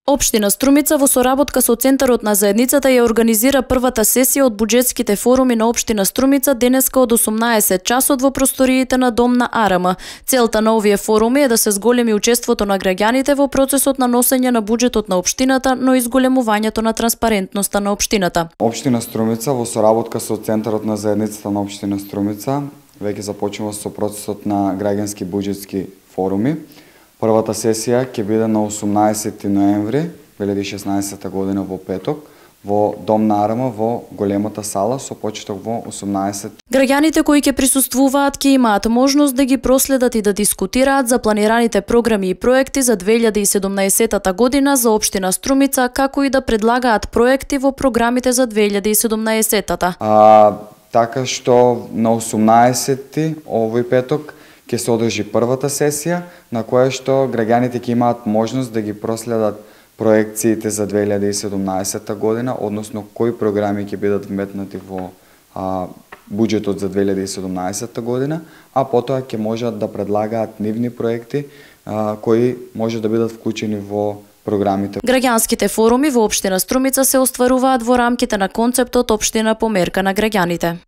Општина Струмица во соработка со Центарот на заедницата ја организира првата сесија од буџетските форуми на Општина Струмица денеска од 18 часот во просториите на Дом на АРМ. Целта на овие форуми е да се зголеми учеството на граѓаните во процесот на носење на буџетот на општината, но и зголемувањето на транспарентноста на општината. Општина Струмица во соработка со Центарот на заедницата на Општина Струмица веќе започнува со процесот на граѓански буџетски форуми. Првата сесија ќе биде на 18 ноември 2016 година во петок во Дом на АРМ во големата сала со почеток во 18. Граѓаните кои ќе присуствуваат ќе имаат можност да ги проследат и да дискутираат за планираните програми и проекти за 2017 година за Општина Струмица, како и да предлагаат проекти во програмите за 2017. Така што на 18 овој петок ќе се одржи првата сесија, на која што граѓаните ќе имаат можност да ги проследат проекциите за 2017 година, односно кои програми ќе бидат вметнати во буџетот за 2017 година, а потоа ќе можат да предлагаат нивни проекти кои може да бидат вклучени во програмите. Граѓанските форуми во Општина Струмица се остваруваат во рамките на концептот Општина по мерка на граѓаните.